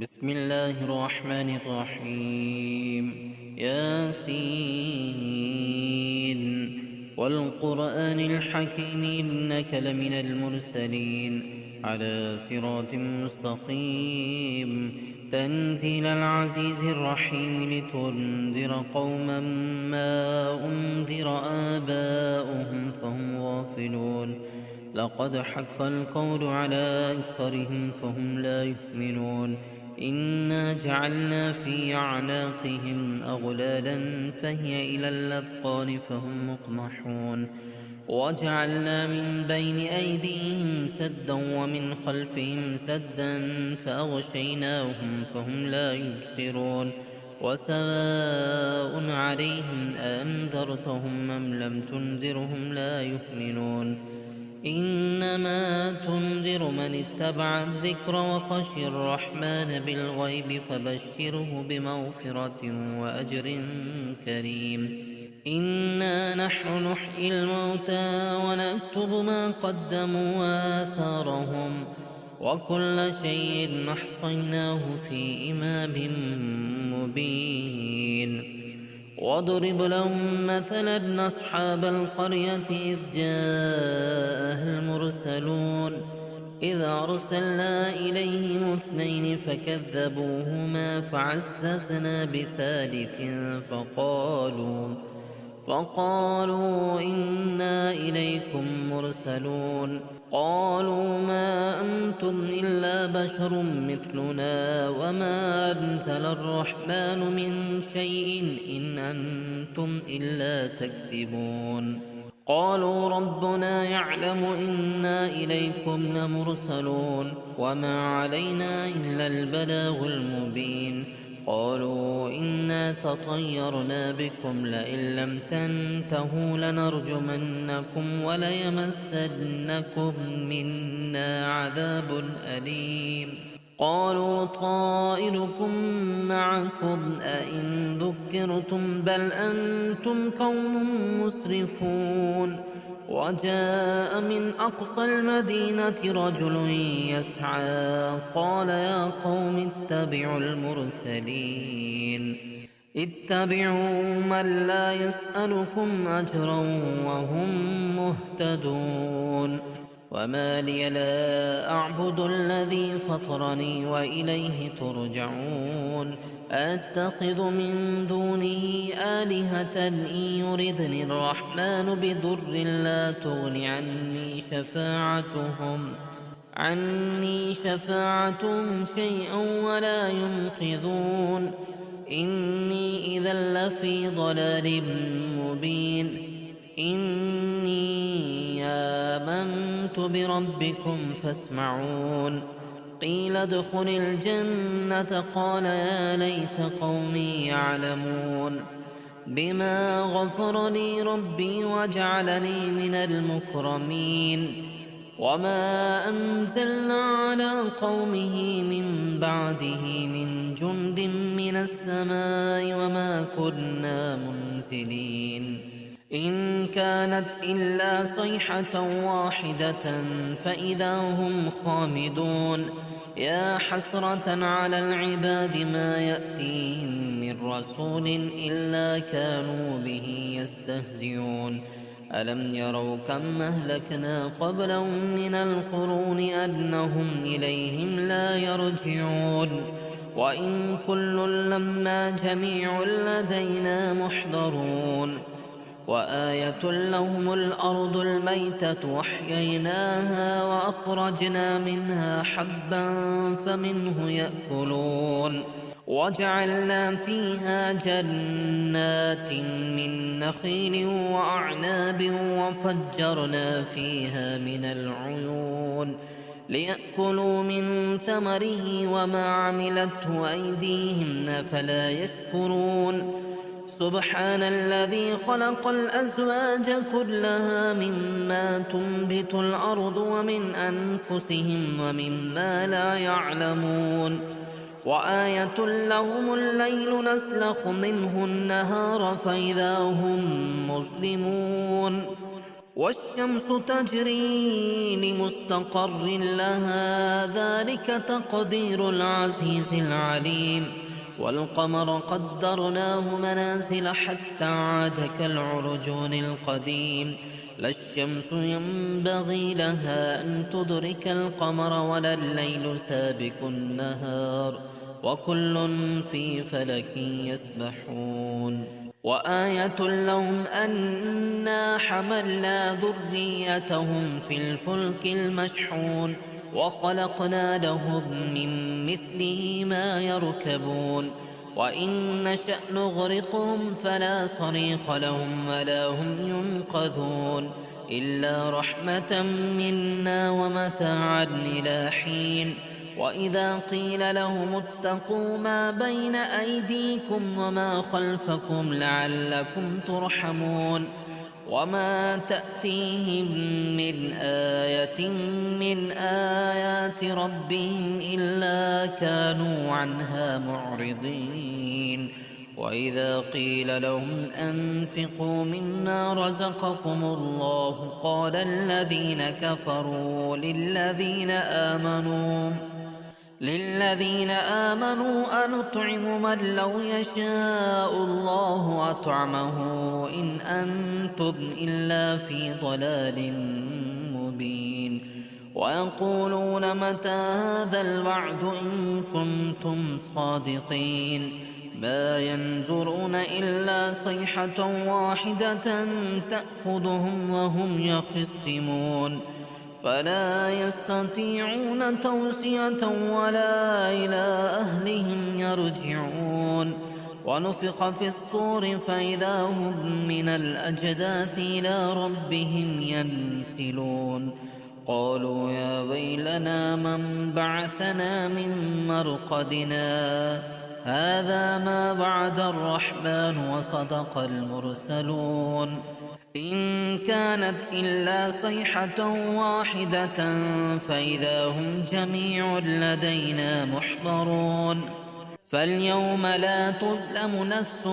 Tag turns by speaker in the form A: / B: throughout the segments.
A: بسم الله الرحمن الرحيم. ياسين والقرآن الحكيم إنك لمن المرسلين على صراط مستقيم تنزيل العزيز الرحيم لتنذر قوما ما أنذر آباؤهم فهم غافلون. لقد حق القول على أكثرهم فهم لا يؤمنون. إنا جعلنا في أعناقهم أغلالا فهي إلى الأذقان فهم مقمحون. وجعلنا من بين أيديهم سدا ومن خلفهم سدا فأغشيناهم فهم لا يبصرون. وسواء عليهم أأنذرتهم أم لم تنذرهم لا يؤمنون. إنما تنذر من اتبع الذكر وخشي الرحمن بالغيب فبشره بمغفرة وأجر كريم. إنا نحن نحيي الموتى ونكتب ما قدموا وآثارهم وكل شيء أحصيناه في إمام مبين. واضرب لهم مثلا أصحاب القرية إذ جاءها المرسلون إذ أرسلنا إليهم اثنين فكذبوهما فعززنا بثالث فقالوا إنا إليكم مرسلون. قالوا ما أنتم إلا بشر مثلنا وما أنزل الرحمن من شيء إن أنتم إلا تكذبون. قالوا ربنا يعلم إنا إليكم لمرسلون وما علينا إلا البلاغ المبين. قالوا إنا تطيرنا بكم لئن لم تنتهوا لنرجمنكم وليمسنكم منا عذاب أليم. قالوا طائركم معكم أئن ذكرتم بل أنتم قوم مسرفون. وجاء من أقصى المدينة رجل يسعى قال يا قوم اتبعوا المرسلين اتبعوا من لا يسألكم أجرا وهم مهتدون. وما لي لا أعبد الذي فطرني وإليه ترجعون. أتخذ من دونه آلهة إن يردني الرحمن بضر لا تغن عني شفاعتهم شيئا ولا ينقذون. إني إذا لفي ضلال مبين. إني آمنت بربكم فاسمعون. قيل ادخل الجنة قال يا ليت قومي يعلمون. بما غفر لي ربي وجعلني من المكرمين. وما أنزلنا على قومه من بعده من جند من السماء وما كنا منزلين. إن كانت إلا صيحة واحدة فإذا هم خامدون. يا حسرة على العباد ما يأتيهم من رسول إلا كانوا به يستهزئون. ألم يروا كم أهلكنا قبلهم من القرون أنهم إليهم لا يرجعون. وإن كل لما جميع لدينا محضرون. وآية لهم الأرض الميتة وأحييناها وأخرجنا منها حبا فمنه يأكلون. وجعلنا فيها جنات من نخيل وأعناب وفجرنا فيها من العيون ليأكلوا من ثمره وما عملته أيديهم أفلا يشكرون. سبحان الذي خلق الأزواج كلها مما تنبت الأرض ومن أنفسهم ومما لا يعلمون. وآية لهم الليل نسلخ منه النهار فإذا هم مظلمون. والشمس تجري لمستقر لها ذلك تقدير العزيز العليم والقمر قدرناه منازل حتى عاد كالعرجون القديم لا الشمس ينبغي لها أن تدرك القمر ولا الليل سابق النهار وكل في فلك يسبحون وآية لهم أنا حملنا ذريتهم في الفلك المشحون وخلقنا لهم من مثله ما يركبون وإن نشأ نغرقهم فلا صريخ لهم ولا هم ينقذون إلا رحمة منا ومتاعا إلى حين وإذا قيل لهم اتقوا ما بين أيديكم وما خلفكم لعلكم ترحمون وما تأتيهم من آية من آيات ربهم إلا كانوا عنها معرضين وإذا قيل لهم أنفقوا مما رزقكم الله قال الذين كفروا للذين آمنوا أنطعم من لو يشاء الله أطعمه إن أنتم إلا في ضلال مبين ويقولون متى هذا الوعد إن كنتم صادقين ما ينظرون إلا صيحة واحدة تأخذهم وهم يخصمون فلا يستطيعون توصية ولا إلى أهلهم يرجعون ونفخ في الصور فإذا هم من الأجداث إلى ربهم ينسلون قالوا يا ويلنا من بعثنا من مرقدنا هذا ما وعد الرحمن وصدق المرسلون إن كانت إلا صيحة واحدة فإذا هم جميع لدينا محضرون فاليوم لا تظلم نفس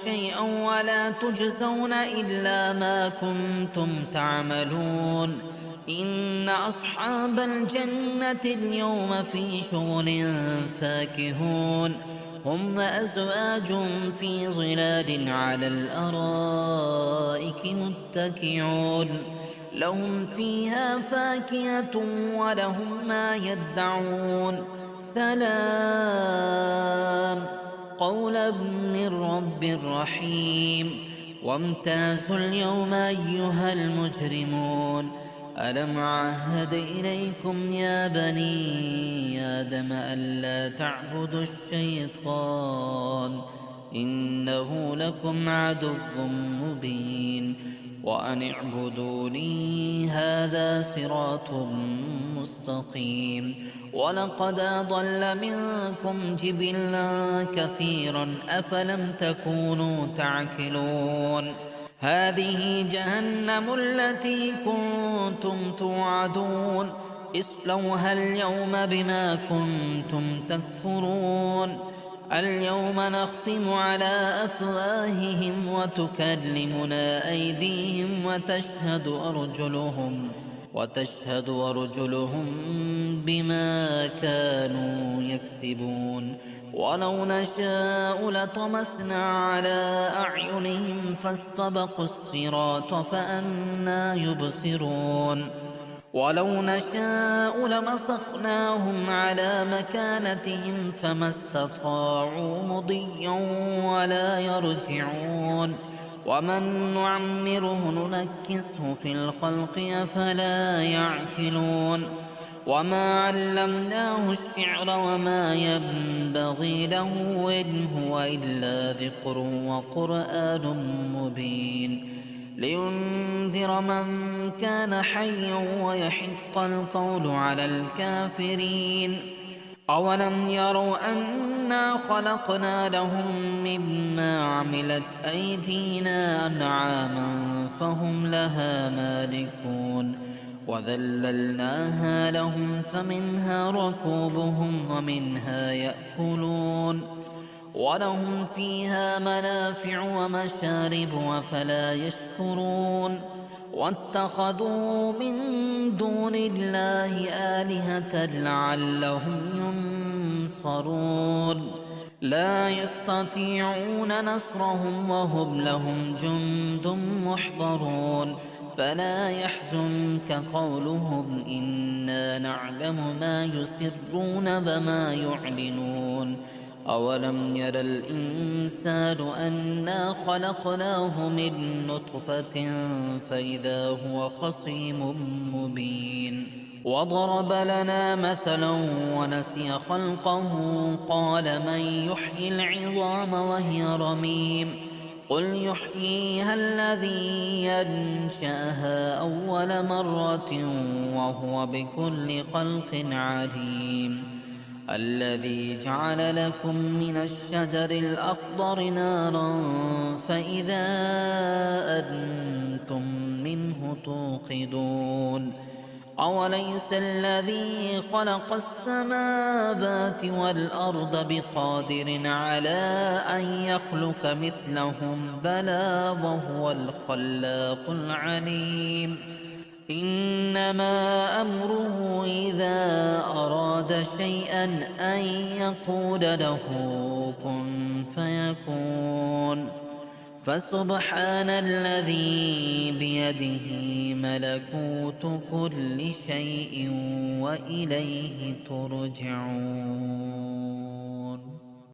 A: شيئا ولا تجزون إلا ما كنتم تعملون إن أصحاب الجنة اليوم في شغل فاكهون هم وأزواج في ظلال على الأرائك متكئون لهم فيها فاكهة ولهم ما يدعون سلام قولا من رب رحيم وامتازوا اليوم أيها المجرمون ألم عهد إليكم يا بني آدم ألا تعبدوا الشيطان إنه لكم عدو مبين وأن اعبدوني هذا صراط مستقيم ولقد أضل منكم جبلا كثيرا أفلم تكونوا تعقلون هذه جهنم التي كنتم توعدون اصلوها اليوم بما كنتم تكفرون اليوم نختم على أفواههم وتكلمنا أيديهم وتشهد أرجلهم بما كانوا يكسبون ولو نشاء لطمسنا على أعينهم فاستبقوا الصراط فأنى يبصرون ولو نشاء لمسخناهم على مكانتهم فما استطاعوا مضيا ولا يرجعون ومن نعمره ننكسه في الخلق أفلا يعقلون وما علمناه الشعر وما ينبغي له إن هو إلا ذكر وقرآن مبين لينذر من كان حيا ويحق القول على الكافرين أولم يروا أنا خلقنا لهم مما عملت أيدينا أنعاما فهم لها مالكون وذللناها لهم فمنها ركوبهم ومنها يأكلون ولهم فيها منافع ومشارب أفلا يشكرون واتخذوا من دون الله آلهة لعلهم ينصرون لا يستطيعون نصرهم وهم لهم جند محضرون فلا يحزنك قولهم إنا نعلم ما يسرون وما يعلنون أولم ير الإنسان أنا خلقناه من نطفة فإذا هو خصيم مبين وضرب لنا مثلا ونسي خلقه قال من يحيي العظام وهي رميم قل يحييها الذي ينشأها أول مرة وهو بكل خلق عليم الذي جعل لكم من الشجر الأخضر نارا فإذا أنتم منه توقدون أوليس الذي خلق السماوات والأرض بقادر على أن يخلق مثلهم بلى وهو الخلاق العليم إنما أمره إذا أراد شيئا أن يقول له كن فيكون فسبحان الذي بيده ملكوت كل شيء وإليه ترجعون